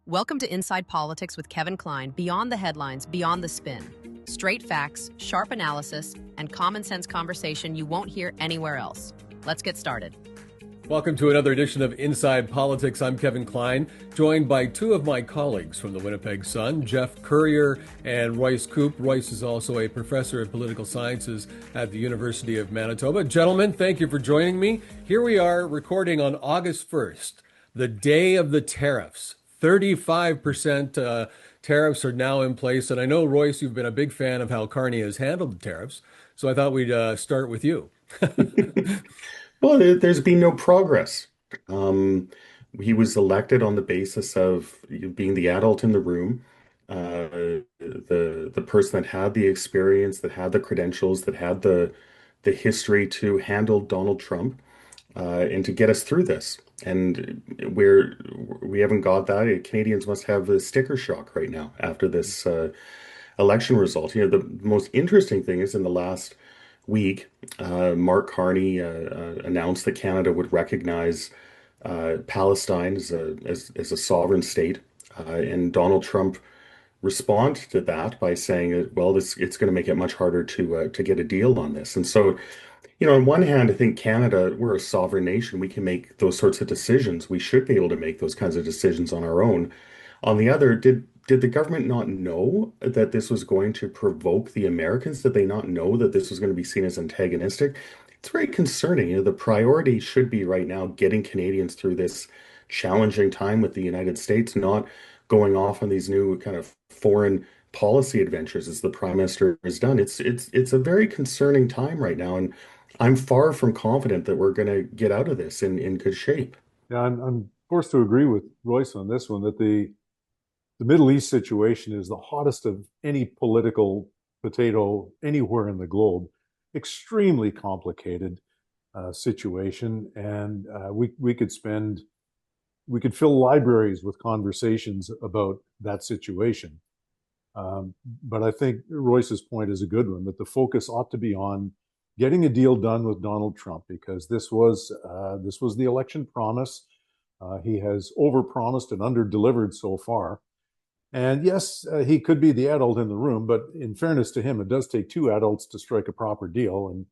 Welcome to Inside Politics with Kevin Klein, beyond the headlines, beyond the spin. Straight facts, sharp analysis, and common sense conversation you won't hear anywhere else. Let's get started. Welcome to another edition of Inside Politics. I'm Kevin Klein, joined by two of my colleagues from the Winnipeg Sun, Jeff Currier and Royce Coop. Royce is also a professor of political sciences at the University of Manitoba. Gentlemen, thank you for joining me. Here we are recording on August 1st, the day of the tariffs. 35% tariffs are now in place. And I know, Royce, you've been a big fan of how Carney has handled the tariffs. So I thought we'd start with you. Well, there's been no progress. He was elected on the basis of being the adult in the room, the person that had the experience, that had the credentials, that had the history to handle Donald Trump, and to get us through this. And we haven't got that. Canadians must have a sticker shock right now after this election result. The most interesting thing is in the last week, Mark Carney announced that Canada would recognize Palestine as a sovereign state, and Donald Trump responded to that by saying, "Well, it's going to make it much harder to get a deal on this." And so, on one hand, I think Canada, we're a sovereign nation. We can make those sorts of decisions. We should be able to make those kinds of decisions on our own. On the other, did the government not know that this was going to provoke the Americans? Did they not know that this was going to be seen as antagonistic? It's very concerning. The priority should be right now getting Canadians through this challenging time with the United States, not going off on these new kind of foreign policy adventures as the Prime Minister has done. It's a very concerning time right now, and I'm far from confident that we're going to get out of this in good shape. Yeah, I'm forced to agree with Royce on this one, that the Middle East situation is the hottest of any political potato anywhere in the globe. Extremely complicated situation, and we could fill libraries with conversations about that situation. But I think Royce's point is a good one, that the focus ought to be on getting a deal done with Donald Trump, because this was the election promise. He has overpromised and underdelivered so far. And yes, he could be the adult in the room, but in fairness to him, it does take two adults to strike a proper deal. And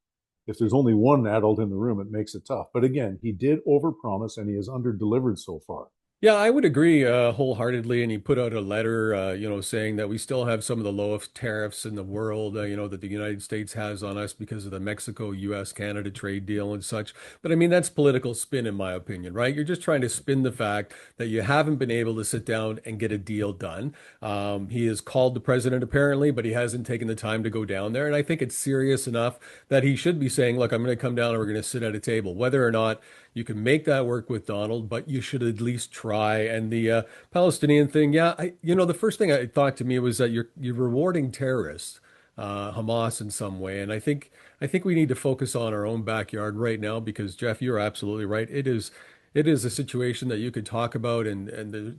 if there's only one adult in the room, it makes it tough. But again, he did overpromise and he has underdelivered so far. Yeah, I would agree wholeheartedly. And he put out a letter, saying that we still have some of the lowest tariffs in the world, that the United States has on us because of the Mexico, U.S., Canada trade deal and such. But I mean, that's political spin, in my opinion, right? You're just trying to spin the fact that you haven't been able to sit down and get a deal done. He has called the president, apparently, but he hasn't taken the time to go down there. And I think it's serious enough that he should be saying, look, I'm going to come down and we're going to sit at a table, whether or not you can make that work with Donald, but you should at least try. And the Palestinian thing, yeah, the first thing I thought to me was that you're rewarding terrorists, Hamas in some way, and I think we need to focus on our own backyard right now, because Jeff, you're absolutely right. It is a situation that you could talk about, and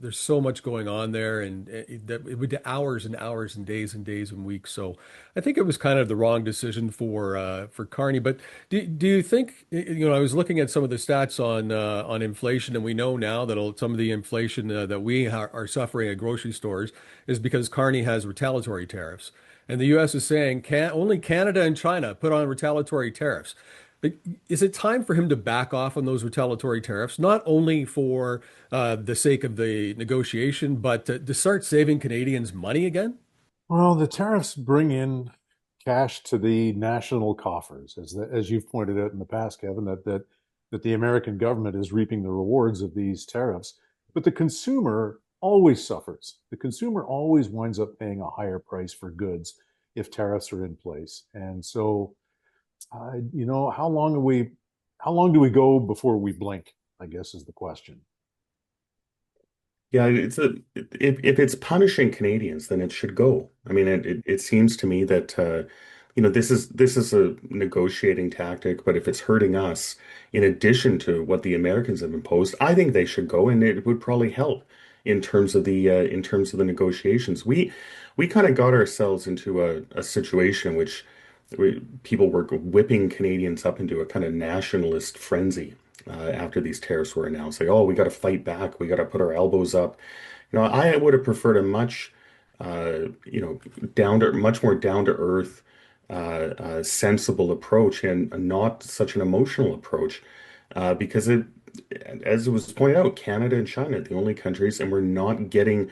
there's so much going on there, and that it would hours and hours and days and weeks. So I think it was kind of the wrong decision for Carney. But do you think, I was looking at some of the stats on inflation, and we know now that some of the inflation that we are suffering at grocery stores is because Carney has retaliatory tariffs. And the U.S. is saying only Canada and China put on retaliatory tariffs. Is it time for him to back off on those retaliatory tariffs, not only for the sake of the negotiation, but to start saving Canadians money again? Well, the tariffs bring in cash to the national coffers, as you've pointed out in the past, Kevin, that the American government is reaping the rewards of these tariffs. But the consumer always suffers. The consumer always winds up paying a higher price for goods if tariffs are in place. And so, how long do we go before we blink, I guess, is the question. Yeah, if it's punishing Canadians, then it should go. I mean, it seems to me that this is a negotiating tactic, but if it's hurting us, in addition to what the Americans have imposed, I think they should go, and it would probably help in terms of the negotiations. We kind of got ourselves into a situation which people were whipping Canadians up into a kind of nationalist frenzy after these tariffs were announced. Like, oh, we got to fight back. We got to put our elbows up. I would have preferred a much, much more down to earth, sensible approach and not such an emotional approach, because as it was pointed out, Canada and China are the only countries, and we're not getting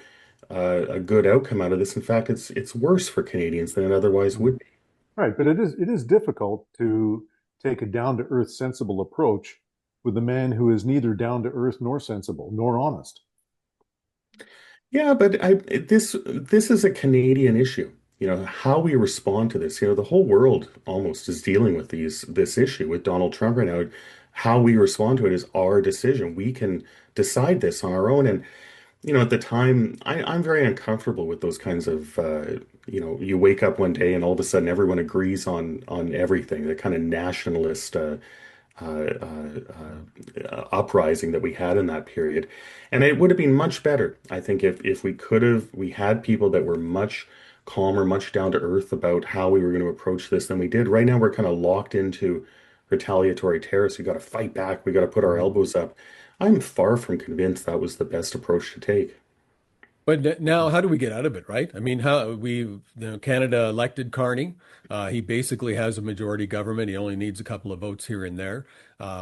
a good outcome out of this. In fact, it's worse for Canadians than it otherwise would be. Right, but it is difficult to take a down to earth, sensible approach with a man who is neither down to earth nor sensible nor honest. Yeah, but this is a Canadian issue. How we respond to this. The whole world almost is dealing with this issue with Donald Trump right now. How we respond to it is our decision. We can decide this on our own. And at the time, I'm very uncomfortable with those kinds of you wake up one day and all of a sudden everyone agrees on everything. The kind of nationalist uprising that we had in that period. And it would have been much better, I think, if we had people that were much calmer, much down to earth about how we were going to approach this than we did. Right now, we're kind of locked into retaliatory tariffs. We got to fight back. We got to put our elbows up. I'm far from convinced that was the best approach to take. But now, how do we get out of it, right? I mean, Canada elected Carney. He basically has a majority government. He only needs a couple of votes here and there,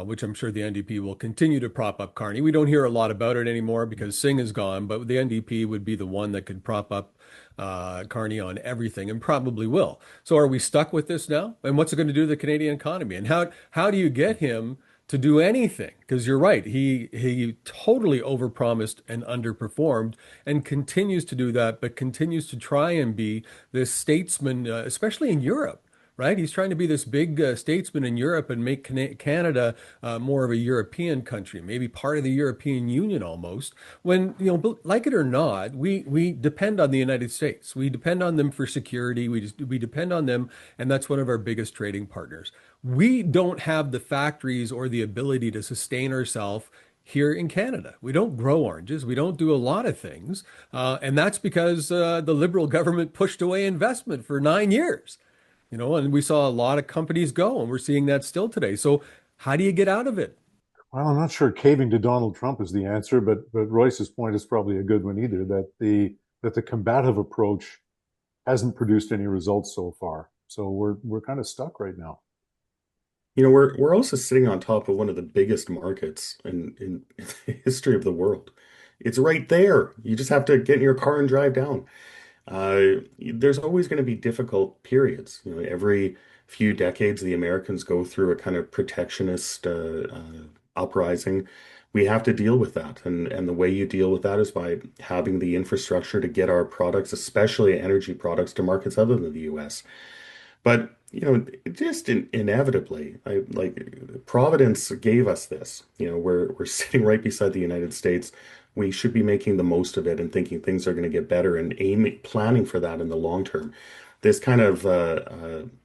which I'm sure the NDP will continue to prop up Carney. We don't hear a lot about it anymore because Singh is gone, but the NDP would be the one that could prop up Carney on everything and probably will. So are we stuck with this now? And what's it going to do to the Canadian economy? And how do you get him to do anything? Because you're right, he totally overpromised and underperformed, and continues to do that, but continues to try and be this statesman, especially in Europe. Right? He's trying to be this big statesman in Europe and make Canada more of a European country, maybe part of the European Union almost. When, like it or not, we depend on the United States. We depend on them for security. We depend on them, and that's one of our biggest trading partners. We don't have the factories or the ability to sustain ourselves here in Canada. We don't grow oranges. We don't do a lot of things. And that's because the Liberal government pushed away investment for 9 years. And we saw a lot of companies go, and we're seeing that still today. So how do you get out of it? Well, I'm not sure caving to Donald Trump is the answer, but Royce's point is probably a good one either, that the combative approach hasn't produced any results so far. So we're kind of stuck right now. We're also sitting on top of one of the biggest markets in the history of the world. It's right there. You just have to get in your car and drive down. There's always going to be difficult periods. Every few decades, the Americans go through a kind of protectionist uprising. We have to deal with that, and the way you deal with that is by having the infrastructure to get our products, especially energy products, to markets other than the U.S. But just inevitably, Providence gave us this. We're sitting right beside the United States. We should be making the most of it and thinking things are going to get better and planning for that in the long term. This kind of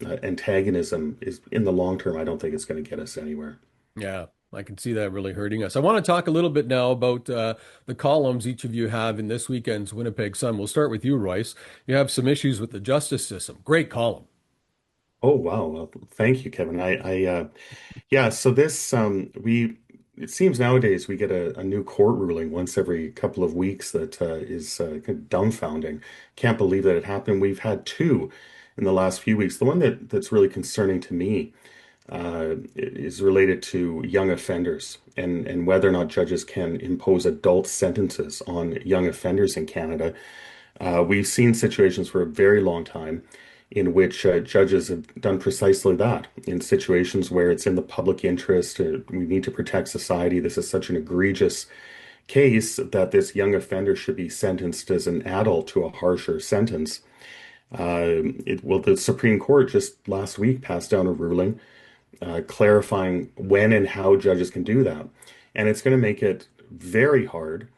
antagonism is in the long term. I don't think it's going to get us anywhere. Yeah, I can see that really hurting us. I want to talk a little bit now about the columns each of you have in this weekend's Winnipeg Sun. We'll start with you, Royce. You have some issues with the justice system. Great column. Oh wow! Well, thank you, Kevin. Yeah. So this it seems nowadays we get a new court ruling once every couple of weeks that is kind of dumbfounding. Can't believe that it happened. We've had two in the last few weeks. The one that's really concerning to me is related to young offenders and whether or not judges can impose adult sentences on young offenders in Canada. We've seen situations for a very long time in which judges have done precisely that. In situations where it's in the public interest, we need to protect society. This is such an egregious case that this young offender should be sentenced as an adult to a harsher sentence. The Supreme Court just last week passed down a ruling clarifying when and how judges can do that. And it's going to make it very hard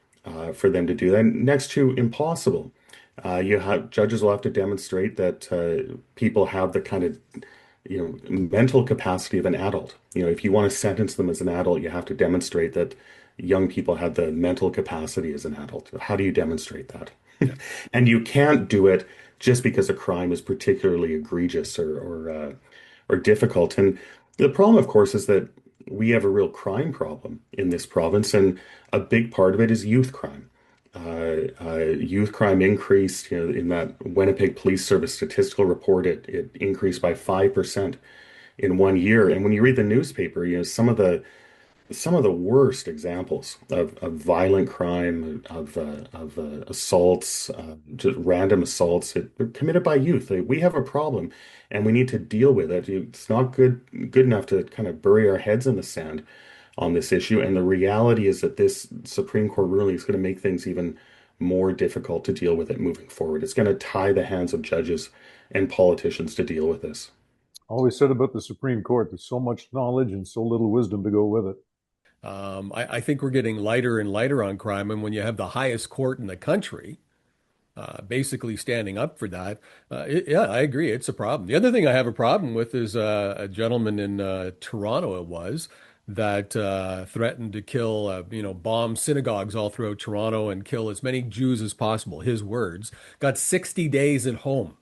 for them to do that, next to impossible. Judges will have to demonstrate that people have the kind of mental capacity of an adult. If you want to sentence them as an adult, you have to demonstrate that young people have the mental capacity as an adult. How do you demonstrate that? Yeah. And you can't do it just because a crime is particularly egregious or difficult. And the problem, of course, is that we have a real crime problem in this province, and a big part of it is youth crime. Youth crime increased. You know, in that Winnipeg Police Service statistical report, it increased by 5% in 1 year. And when you read the newspaper, you know, some of the worst examples of violent crime, of assaults, just random assaults committed by youth. We have a problem, and we need to deal with it. It's not good enough to kind of bury our heads in the sand on this issue. And the reality is that this Supreme Court ruling is going to make things even more difficult to deal with it moving forward. It's going to tie the hands of judges and politicians to deal with this. Always said about the Supreme Court, there's so much knowledge and so little wisdom to go with it. I think we're getting lighter and lighter on crime. And when you have the highest court in the country, basically standing up for that, yeah, I agree. It's a problem. The other thing I have a problem with is a gentleman in Toronto, it was, that threatened to kill, bomb synagogues all throughout Toronto and kill as many Jews as possible. His words got 60 days at home.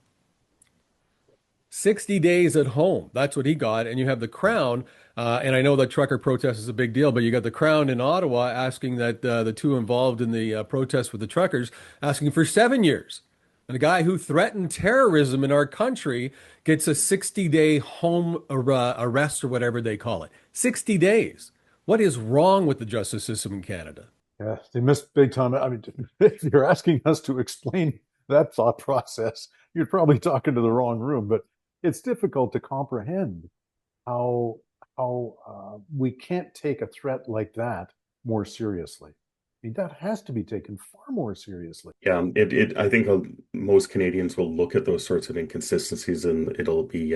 60 days at home. That's what he got. And you have the Crown. And I know that trucker protest is a big deal, but you got the Crown in Ottawa asking that the two involved in the protest with the truckers asking for 7 years. And a guy who threatened terrorism in our country gets a 60-day home arrest or whatever they call it. 60 days. What is wrong with the justice system in Canada? Yeah, they missed big time. I mean, if you're asking us to explain that thought process, you're probably talking to the wrong room. But it's difficult to comprehend how we can't take a threat like that more seriously. I mean, that has to be taken far more seriously. Yeah, I think most Canadians will look at those sorts of inconsistencies and it'll be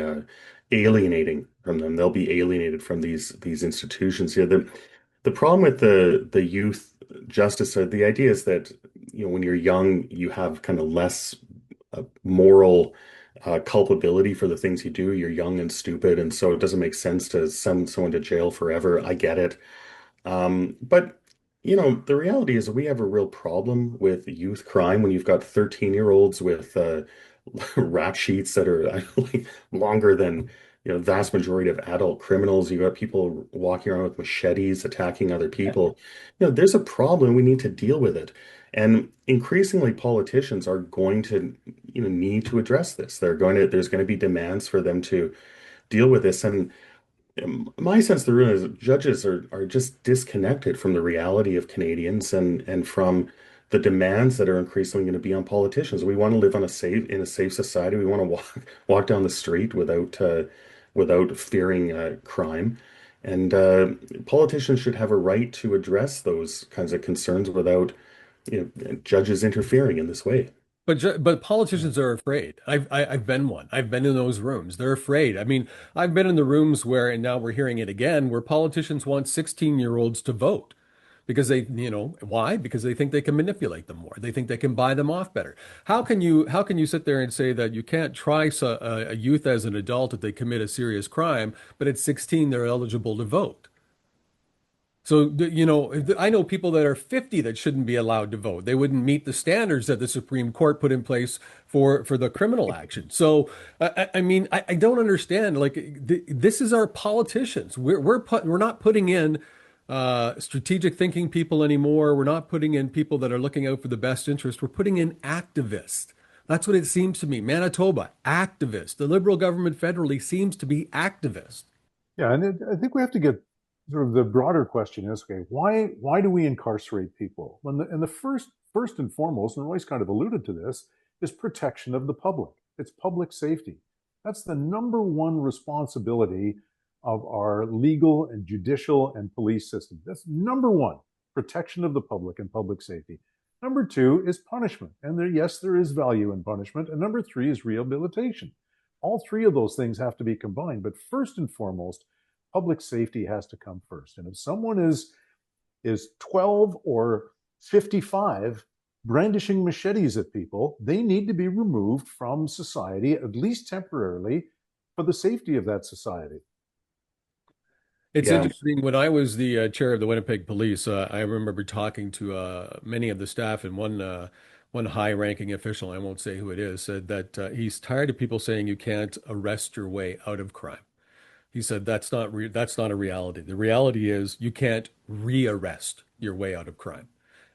alienating from them. They'll be alienated from these institutions. Yeah, the problem with the youth justice, the idea is that, you know, when you're young, you have kind of less moral culpability for the things you do. You're young and stupid, and so it doesn't make sense to send someone to jail forever. I get it. But you know, the reality is that we have a real problem with youth crime when you've got 13-year-olds with rap sheets that are like longer than, you know, vast majority of adult criminals. You've got people walking around with machetes attacking other people. You know, there's a problem. We need to deal with it. And increasingly politicians are going to, you know, need to address this. There's going to be demands for them to deal with this. And my sense of the room is judges are just disconnected from the reality of Canadians and from the demands that are increasingly going to be on politicians. We want to live in a safe society. We want to walk down the street without fearing crime. And politicians should have a right to address those kinds of concerns without, you know, judges interfering in this way. But politicians are afraid. I've been one. I've been in those rooms. They're afraid. I mean, I've been in the rooms where, and now we're hearing it again, where politicians want 16-year-olds to vote because they, you know, why? Because they think they can manipulate them more. They think they can buy them off better. How can you sit there and say that you can't try a youth as an adult if they commit a serious crime, but at 16 they're eligible to vote? So, I know people that are 50 that shouldn't be allowed to vote. They wouldn't meet the standards that the Supreme Court put in place for the criminal action. So, I mean, I don't understand. Like, this is our politicians. We're not putting in strategic thinking people anymore. We're not putting in people that are looking out for the best interest. We're putting in activists. That's what it seems to me. Manitoba, activist. The Liberal government federally seems to be activist. Yeah, and I think we have to get sort of the broader question is, okay, why do we incarcerate people? And the first and foremost, and Royce kind of alluded to this, is protection of the public. It's public safety. That's the number one responsibility of our legal and judicial and police system. That's number one, protection of the public and public safety. Number two is punishment. And yes, there is value in punishment. And number three is rehabilitation. All three of those things have to be combined. But first and foremost, public safety has to come first. And if someone is 12 or 55 brandishing machetes at people, they need to be removed from society, at least temporarily, for the safety of that society. It's Yeah. interesting. When I was the chair of the Winnipeg Police, I remember talking to many of the staff, and one high-ranking official, I won't say who it is, said that he's tired of people saying you can't arrest your way out of crime. He said that's not a reality. The reality is you can't re-arrest your way out of crime.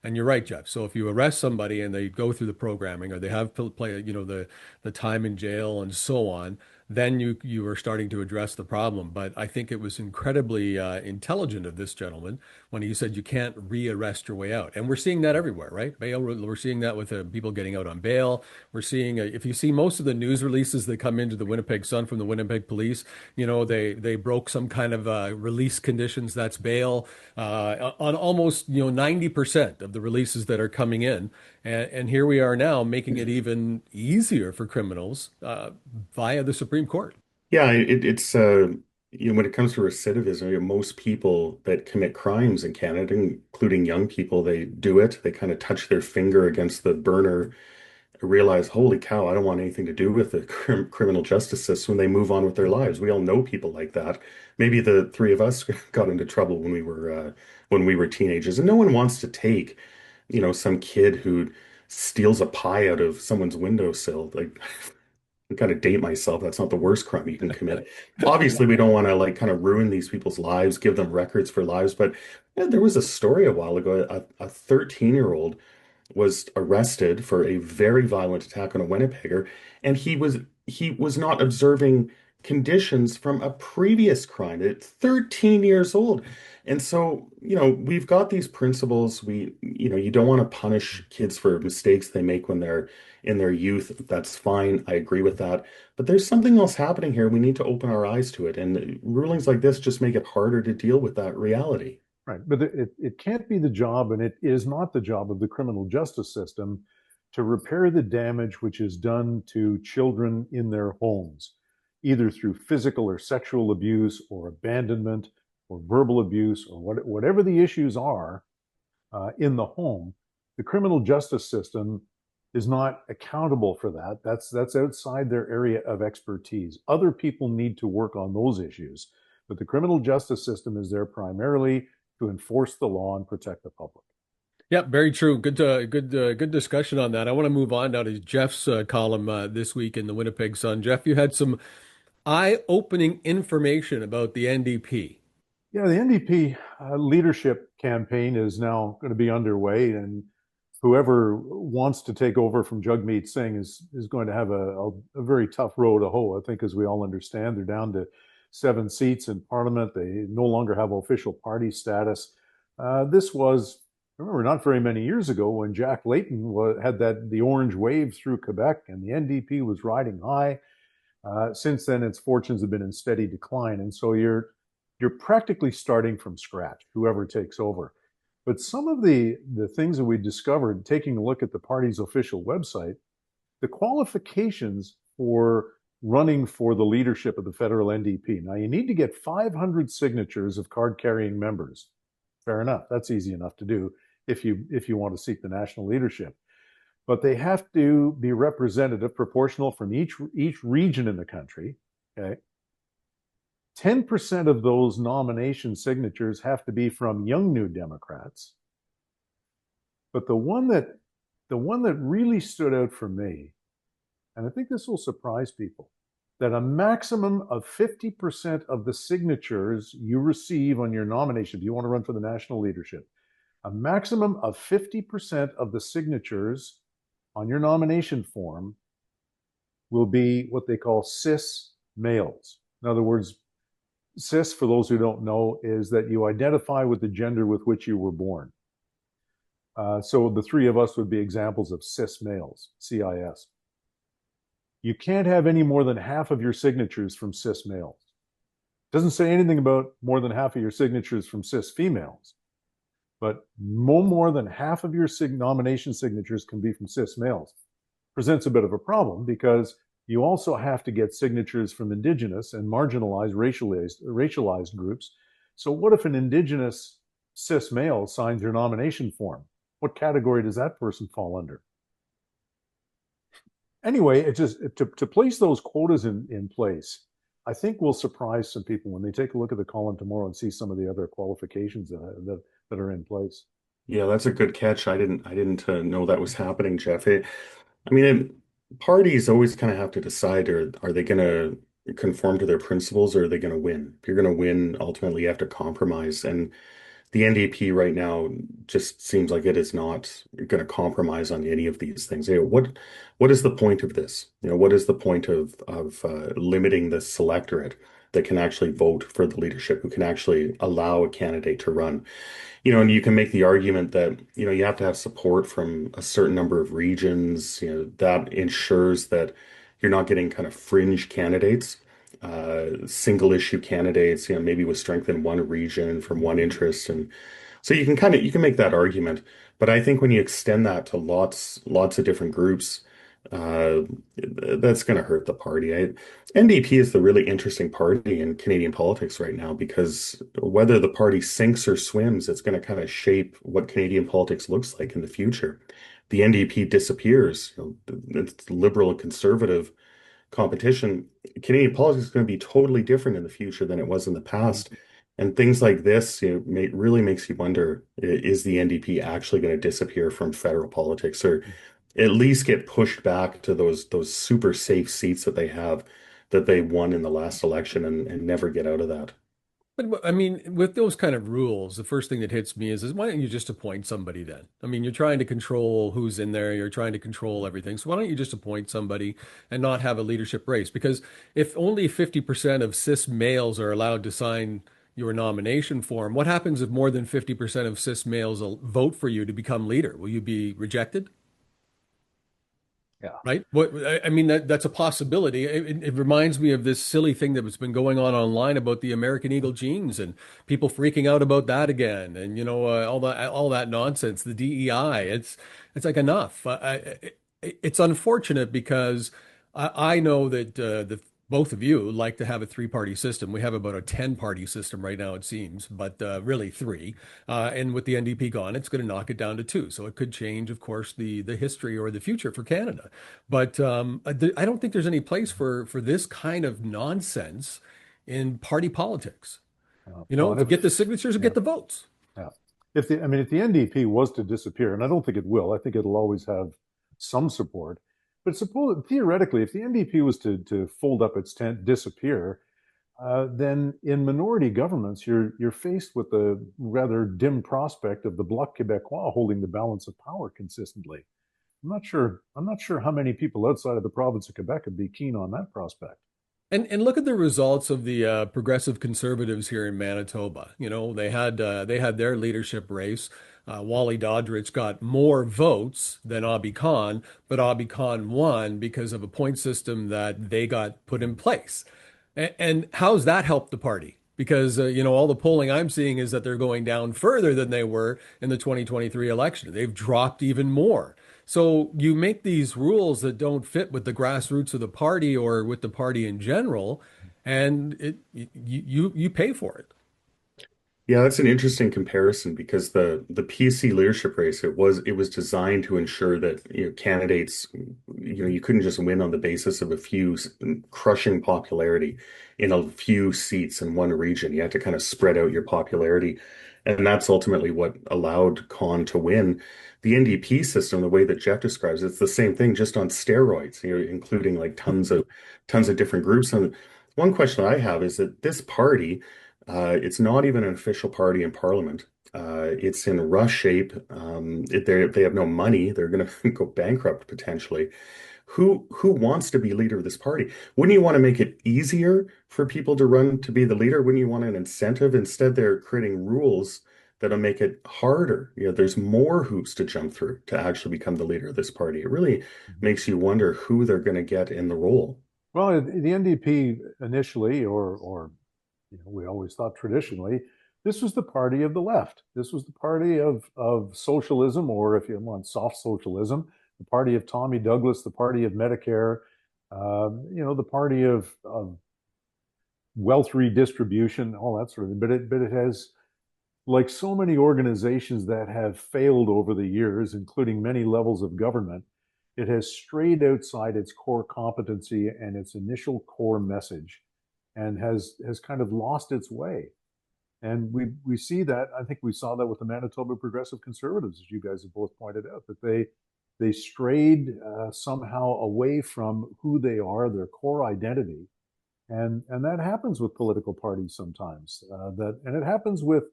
And you're right, Jeff. So if you arrest somebody and they go through the programming or they have play, the time in jail and so on, then you are starting to address the problem. But I think it was incredibly intelligent of this gentleman when he said you can't rearrest your way out. And we're seeing that everywhere, right? Bail, we're seeing that with people getting out on bail. We're seeing if you see most of the news releases that come into the Winnipeg Sun from the Winnipeg Police, they broke some kind of release conditions. That's bail on almost 90% of the releases that are coming in. And here we are now making it even easier for criminals via the Supreme Court. Yeah, it's when it comes to recidivism, most people that commit crimes in Canada, including young people, they do it. They kind of touch their finger against the burner, realize, holy cow, I don't want anything to do with the criminal justice system. They move on with their lives. We all know people like that. Maybe the three of us got into trouble when we were teenagers, and no one wants to take, some kid who steals a pie out of someone's windowsill. Like, I kind of date myself. That's not the worst crime you can commit. Obviously, we don't want to like kind of ruin these people's lives, give them records for lives. But yeah, there was a story a while ago. A 13-year-old was arrested for a very violent attack on a Winnipegger, and he was not observing conditions from a previous crime at 13 years old. And so, we've got these principles. You don't want to punish kids for mistakes they make when they're in their youth. That's fine. I agree with that. But there's something else happening here. We need to open our eyes to it. And rulings like this just make it harder to deal with that reality. Right. But it can't be the job, and it is not the job of the criminal justice system to repair the damage which is done to children in their homes, either through physical or sexual abuse or abandonment or verbal abuse or whatever the issues are in the home. The criminal justice system is not accountable for that. That's outside their area of expertise. Other people need to work on those issues, but the criminal justice system is there primarily to enforce the law and protect the public. Yeah, very true. Good discussion on that. I want to move on now to Jeff's column this week in the Winnipeg Sun. Jeff, you had some eye-opening information about the NDP. Yeah, the NDP leadership campaign is now going to be underway, and whoever wants to take over from Jagmeet Singh is going to have a very tough row to hoe. I think, as we all understand, they're down to 7 seats in Parliament. They no longer have official party status. This was, remember, not very many years ago when Jack Layton had the orange wave through Quebec and the NDP was riding high. Since then, its fortunes have been in steady decline, and so you're practically starting from scratch, whoever takes over. But some of the things that we discovered, taking a look at the party's official website, the qualifications for running for the leadership of the federal NDP. Now, you need to get 500 signatures of card-carrying members. Fair enough. That's easy enough to do if you want to seek the national leadership. But they have to be representative, proportional from each region in the country. Okay. 10% of those nomination signatures have to be from young New Democrats. But the one that really stood out for me, and I think this will surprise people, that a maximum of 50% of the signatures you receive on your nomination, if you want to run for the national leadership, a maximum of 50% of the signatures on your nomination form will be what they call cis males. In other words, cis, for those who don't know, is that you identify with the gender with which you were born. So the three of us would be examples of cis males, CIS. You can't have any more than half of your signatures from cis males. It doesn't say anything about more than half of your signatures from cis females, but no more than half of your nomination signatures can be from cis males. Presents a bit of a problem because you also have to get signatures from Indigenous and marginalized, racialized groups. So what if an Indigenous cis male signs your nomination form? What category does that person fall under? Anyway, it just to place those quotas in place, I think will surprise some people when they take a look at the column tomorrow and see some of the other qualifications that are in place. Yeah, that's a good catch. I didn't know that was happening, Jeff. Parties always kind of have to decide, are they going to conform to their principles or are they going to win? If you're going to win, ultimately you have to compromise. And the NDP right now just seems like it is not going to compromise on any of these things. What is the point of this? What is the point of limiting the selectorate that can actually vote for the leadership, who can actually allow a candidate to run? And you can make the argument that, you have to have support from a certain number of regions, that ensures that you're not getting kind of fringe candidates, single issue candidates, maybe with strength in one region from one interest. And so you can make that argument. But I think when you extend that to lots of different groups, uh, that's going to hurt the party. NDP is the really interesting party in Canadian politics right now because whether the party sinks or swims, it's going to kind of shape what Canadian politics looks like in the future. The NDP disappears, it's liberal and conservative competition. Canadian politics is going to be totally different in the future than it was in the past. And things like this, really makes you wonder, is the NDP actually going to disappear from federal politics, or at least get pushed back to those super safe seats that they won in the last election, and never get out of that? But I mean, with those kind of rules, the first thing that hits me is why don't you just appoint somebody then? I mean, you're trying to control who's in there, you're trying to control everything. So why don't you just appoint somebody and not have a leadership race? Because if only 50% of cis males are allowed to sign your nomination form, what happens if more than 50% of cis males will vote for you to become leader? Will you be rejected? Yeah. Right? I mean, that's a possibility. It reminds me of this silly thing that's been going on online about the American Eagle genes and people freaking out about that again, and all that nonsense. The DEI. It's like enough. It's unfortunate because I know that the both of you like to have a three-party system. We have about a 10-party system right now, it seems, but really three. And with the NDP gone, it's going to knock it down to two. So it could change, of course, the history or the future for Canada. But I don't think there's any place for this kind of nonsense in party politics. Well, and To get the signatures and yeah, get the votes. yeah. If the NDP was to disappear, and I don't think it will, I think it'll always have some support. But suppose theoretically, if the NDP was to fold up its tent, disappear, then in minority governments, you're faced with the rather dim prospect of the Bloc Québécois holding the balance of power consistently. I'm not sure how many people outside of the province of Quebec would be keen on that prospect. And look at the results of the progressive conservatives here in Manitoba. They had their leadership race. Wally Doddridge got more votes than Abhi Khan, but Abhi Khan won because of a point system that they got put in place. And how's that helped the party? Because all the polling I'm seeing is that they're going down further than they were in the 2023 election. They've dropped even more. So you make these rules that don't fit with the grassroots of the party or with the party in general, and you pay for it. Yeah, that's an interesting comparison because the PC leadership race, it was designed to ensure that candidates, you couldn't just win on the basis of a few crushing popularity in a few seats in one region. You had to kind of spread out your popularity, and that's ultimately what allowed Khan to win. The NDP system, the way that Jeff describes it, it's the same thing, just on steroids, including like tons of different groups. And one question I have is that this party. It's not even an official party in Parliament. It's in rough shape. They have no money. They're going to go bankrupt potentially. Who wants to be leader of this party? Wouldn't you want to make it easier for people to run to be the leader? Wouldn't you want an incentive? Instead, they're creating rules that'll make it harder. There's more hoops to jump through to actually become the leader of this party. It really makes you wonder who they're going to get in the role. Well, the NDP initially, or we always thought traditionally, this was the party of the left. This was the party of socialism, or if you want, soft socialism, the party of Tommy Douglas, the party of Medicare, the party of wealth redistribution, all that sort of thing. But it has, like so many organizations that have failed over the years, including many levels of government, it has strayed outside its core competency and its initial core message, and has kind of lost its way. And we see that. I think we saw that with the Manitoba Progressive Conservatives, as you guys have both pointed out, that they strayed somehow away from who they are, their core identity, and that happens with political parties sometimes. And it happens with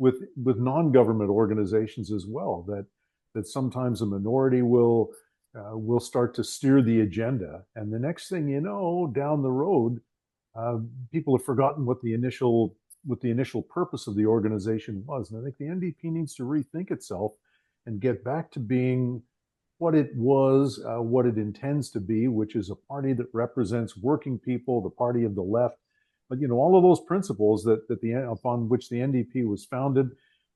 with non-government organizations as well. That sometimes a minority will start to steer the agenda, and the next thing you know, down the road, people have forgotten what the initial purpose of the organization was. And I think the NDP needs to rethink itself and get back to being what it was, what it intends to be, which is a party that represents working people, the party of the left. But all of those principles upon which the NDP was founded,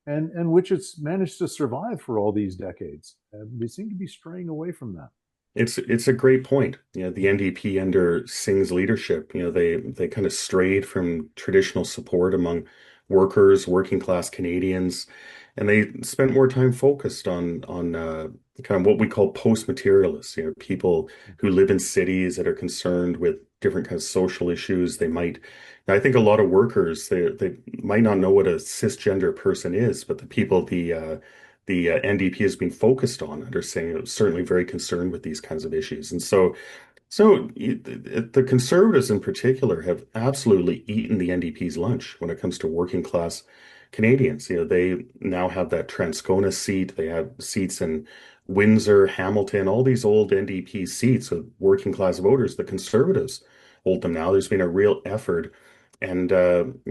and which it's managed to survive for all these decades. They seem to be straying away from that. It's a great point. The NDP under Singh's leadership, they kind of strayed from traditional support among workers, working class Canadians, and they spent more time focused on kind of what we call post-materialists, people who live in cities that are concerned with different kinds of social issues. I think a lot of workers, they might not know what a cisgender person is, but the people the NDP has been focused on under Singh are certainly very concerned with these kinds of issues. And so the Conservatives in particular have absolutely eaten the NDP's lunch when it comes to working class Canadians. They now have that Transcona seat. They have seats in Windsor, Hamilton, all these old NDP seats of working class voters. The Conservatives hold them now. There's been a real effort. And I'm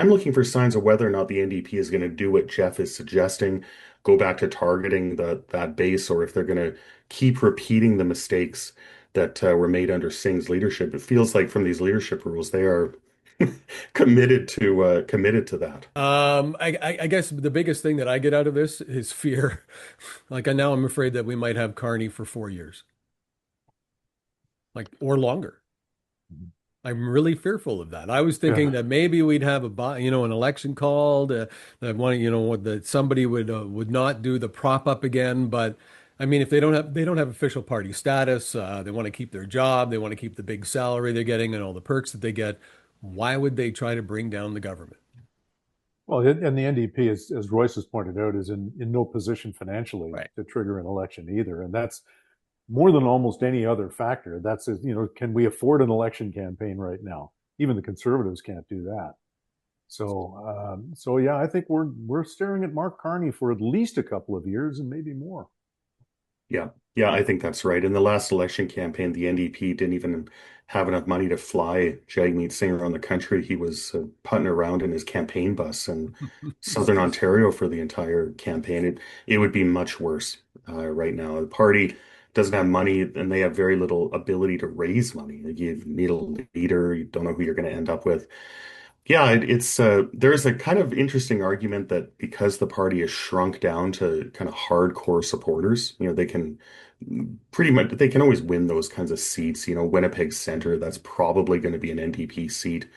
looking for signs of whether or not the NDP is going to do what Jeff is suggesting, go back to targeting that base, or if they're going to keep repeating the mistakes that were made under Singh's leadership. It feels like from these leadership rules, they are committed to that. I guess the biggest thing that I get out of this is fear. Like now I'm afraid that we might have Carney for 4 years, or longer. I'm really fearful of that. I was thinking that maybe we'd have an election called, that somebody would not do the prop up again. But I mean, if they don't have official party status, they want to keep their job, they want to keep the big salary they're getting and all the perks that they get. Why would they try to bring down the government? Well, and the NDP, as Royce has pointed out, is in no position financially to trigger an election either, and that's more than almost any other factor. That's, can we afford an election campaign right now? Even the Conservatives can't do that. So yeah, I think we're staring at Mark Carney for at least a couple of years and maybe more. Yeah, I think that's right. In the last election campaign, the NDP didn't even have enough money to fly Jagmeet Singh around the country. He was putting around in his campaign bus in Southern Ontario for the entire campaign. It would be much worse right now. The party doesn't have money, and they have very little ability to raise money. You need a leader. You don't know who you're going to end up with. Yeah, it's there's a kind of interesting argument that because the party is shrunk down to kind of hardcore supporters, they can they can always win those kinds of seats. Winnipeg Center, that's probably going to be an NDP seat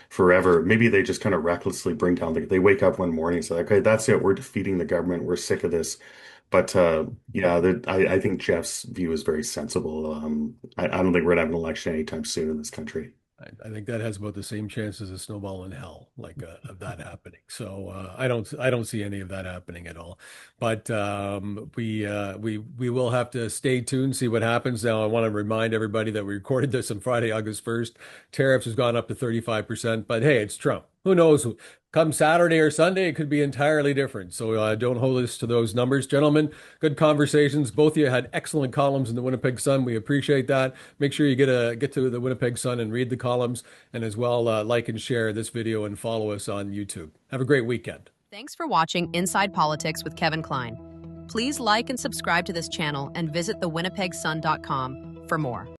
forever. Maybe they just kind of recklessly bring down they wake up one morning and say, okay, that's it. We're defeating the government. We're sick of this. But I think Jeff's view is very sensible. I don't think we're going to have an election anytime soon in this country. I think that has about the same chance as a snowball in hell, of that happening. So I don't see any of that happening at all. But we will have to stay tuned, see what happens. Now I want to remind everybody that we recorded this on Friday, August 1st. Tariffs has gone up to 35%, but hey, it's Trump. Who knows? Come Saturday or Sunday, it could be entirely different. So don't hold us to those numbers. Gentlemen, good conversations. Both of you had excellent columns in the Winnipeg Sun. We appreciate that. Make sure you get to the Winnipeg Sun and read the columns, and as well like and share this video and follow us on YouTube. Have a great weekend. Thanks for watching Inside Politics with Kevin Klein. Please like and subscribe to this channel and visit thewinnipegsun.com for more.